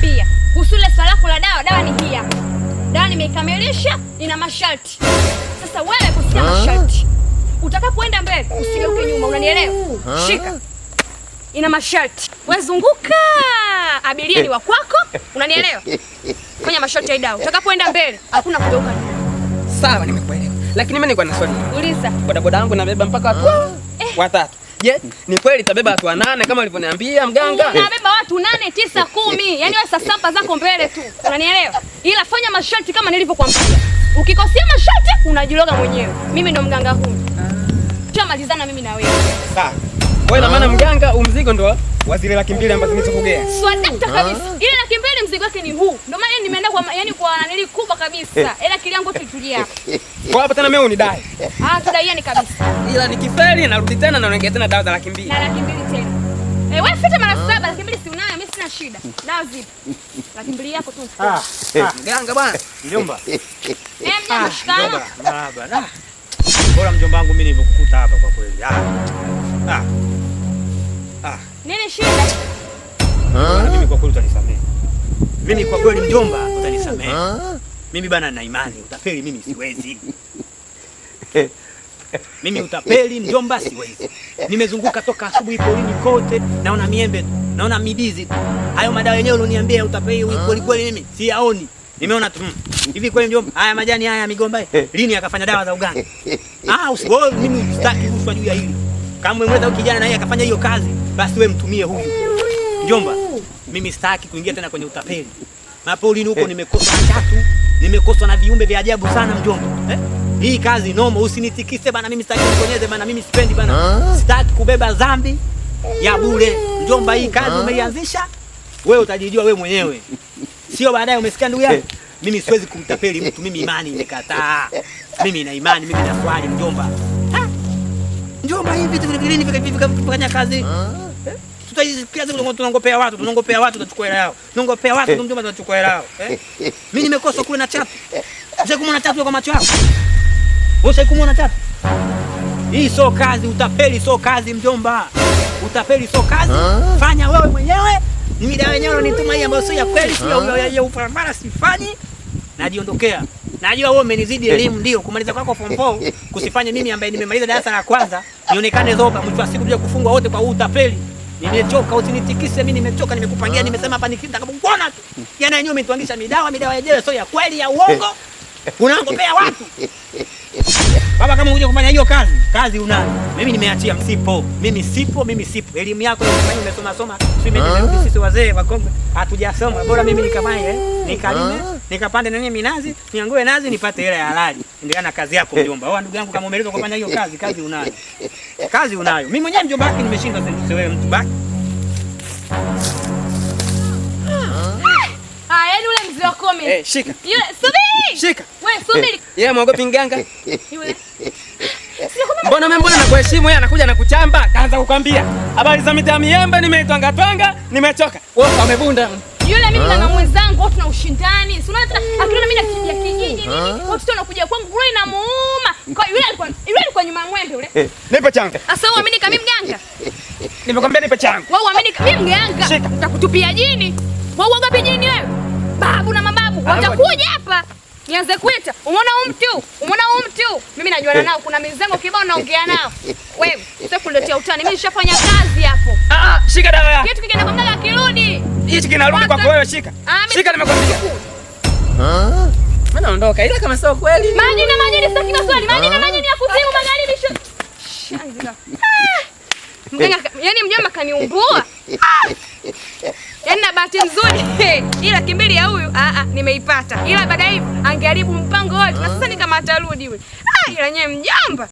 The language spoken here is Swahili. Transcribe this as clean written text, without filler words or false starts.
nishakwambia. Kuhusu ile swala lako la dawa ni hii hapa. Dawa nimeikamilisha, ina masharti. Sasa wewe kusikia masharti. Utakapoenda mbele, usigeuke nyuma, unanielewa? Shika. Ina masharti. Wewe zunguka. Abiria ni wa kwako, unanielewa? Fanya masharti ya dawa. Utakapoenda mbele, hakuna kugeuka nyuma. Sawa, nimekuelewa. Lakini mimi niko na swali. Uliza. Bodaboda yangu nabeba mpaka watu watatu. Je, ni kweli tabeba watu 8 kama ulivyoniambia mganga? Nabeba watu 8, 9, 10. Yaani wewe sasa zako mbele tu. Unanielewa? Ila fanya masharti kama nilivyokuambia. Ukikosea masharti unajiloga mwenyewe. Mimi ndo mganga huyu. Tumalizana mimi na wewe. Sawa. Wewe na maana mganga umzigo ndo wa zile 200 ambazo nilizokugea. Swadakta kabisa. Ile 200 mzigo wake ni huu. Ndio maana nimeenda kwa nanili kubwa kabisa. Ila akili yangu tutulia hapa. Kwa hapa tena mimi unidai. Tudaiani kabisa. Ila nikifeli narudi tena na naongea tena dawa za 200. Na 200 tena. Wewe fita mara 7, 200 si unayo, mimi sina shida. Dawa zipo. 200 yako tu. Mganga bwana. Mjomba. Mjomba shikana. Baba. Bora mjomba wangu mimi nilivyokukuta hapa kwa kweli. Nini shida? Mimi kwa kweli utanisamehe. Mimi kwa kweli mjomba utanisamehe. Mimi bana na imani utapeli mimi siwezi. Mimi utapeli mjomba siwezi. Nimezunguka toka asubuhi polini kote, naona miembe tu, naona midizi tu. Hayo madawa yenyewe ulioniambia utapeli kweli mimi siyaoni. Nimeona tu. Hivi kweli mjomba, haya majani haya migomba lini akafanya dawa za uganga? Usiboe mimi sitaki uswa juu ya hili. Kama umemleta huyu kijana na yeye akafanya hiyo kazi, basi wewe mtumie huyu. Mjomba, mimi sitaki kuingia tena kwenye utapeli. Mapolini huko nimekosa chatu, nimekosa na viumbe vya ajabu sana mjomba. Hii kazi nomo, usinitikise bana, mimi sitaki nikonyeze bana, mimi sipendi bana. Sitaki kubeba dhambi ya bure. Mjomba, hii kazi umeianzisha, wewe utajijua wewe mwenyewe. Sio baadaye umesikia ndugu yangu? Mimi siwezi kumtapeli mtu, mimi imani nimekataa. Mimi na imani, mimi na swali mjomba. Mjomba, hivi vitu vilini vikafanya kazi. Tutaizikia zile tunangopea watu tutachukua hela yao. Tunangopea watu mjomba tutachukua hela yao. Mimi nimekosa kule na chatu. Sasa kumuona chatu kwa macho yako. Wewe kumuona chatu? Hii sio kazi, utapeli sio kazi mjomba. Utapeli sio kazi. Fanya wewe mwenyewe. Mimi dawa yenyewe unanituma hii ambayo sio ya kweli, sio ya ufarabara sifanyi. Najiondokea. Najua wewe umenizidi elimu ndio kumaliza kwako form 4, kusifanye mimi ambaye nimemaliza darasa la kwanza nionekane zoba, mwisho wa siku kuja kufungwa wote kwa utapeli. Nimechoka, usinitikise mimi, nimechoka, nimekupangia, nimesema hapa nikitakapokuona tu. Yana yenyewe umetuangisha midawa yenyewe sio ya kweli, ya uongo. Unaongopea watu. Baba, kama unje kufanya hiyo kazi unayo. Mimi nimeachia msipo. Mimi sipo. Elimu yako umesoma. Tumerudi sisi wazee wakongwe. Hatujasoma. Bora mimi nikafanye, nikalime, nikapande nani minazi, niangoe nazi nipate hela ya halali. Endelea na kazi yako mjomba. Wewe ndugu yangu kama umeeleza kufanya hiyo kazi unayo. Kazi unayo. Mimi mwenyewe mjomba wako nimeshindwa sasa wewe mtu baki. Yaani ule mzee wako mimi. Shika. Yule subiri. Shika. Wewe subiri. Yeye mwogopi mganga? Yule. Mbona nakuheshimu, yeye anakuja na kuchamba, kaanza kukwambia habari za mita miembe, nimetwanga, nimechoka. Wewe umebunda. Yule mimi na mwenzangu wote tuna ushindani. Si unaona tena akiona mimi nakimbia kijiji nini? Wote tunakuja kwangu kule inamuuma. Kwa yule alikuwa nyuma ng'ombe yule. Nipe changu. Sasa wewe uamini kama mganga? Nimekwambia nipe changu. Wewe uamini kama mganga? Nitakutupia jini. Wewe uogopi jini wewe? Babu na mababu watakuja hapa. Nianze kuita. Umeona mtu? Mimi najuana nao, kuna mizengo kibao naongea nao. Wewe, sasa kuletea utani. Mimi nishafanya kazi hapo. Shika dawa yako. Kitu kingine kwa mganga kirudi. Hichi kinarudi kwako wewe, shika. Shika nimekwambia. Mimi naondoka ila kama sio kweli. Majini sitaki maswali. Majini ya kuzimu magharibi. Shangiza. Mganga, yani mjomba kaniumbua. Yaani na bahati nzuri ila 200 ya huyu nimeipata. Ila baada hivi angeharibu mpango wote. Na sasa ni kama atarudi yule. Ila nyewe mjomba.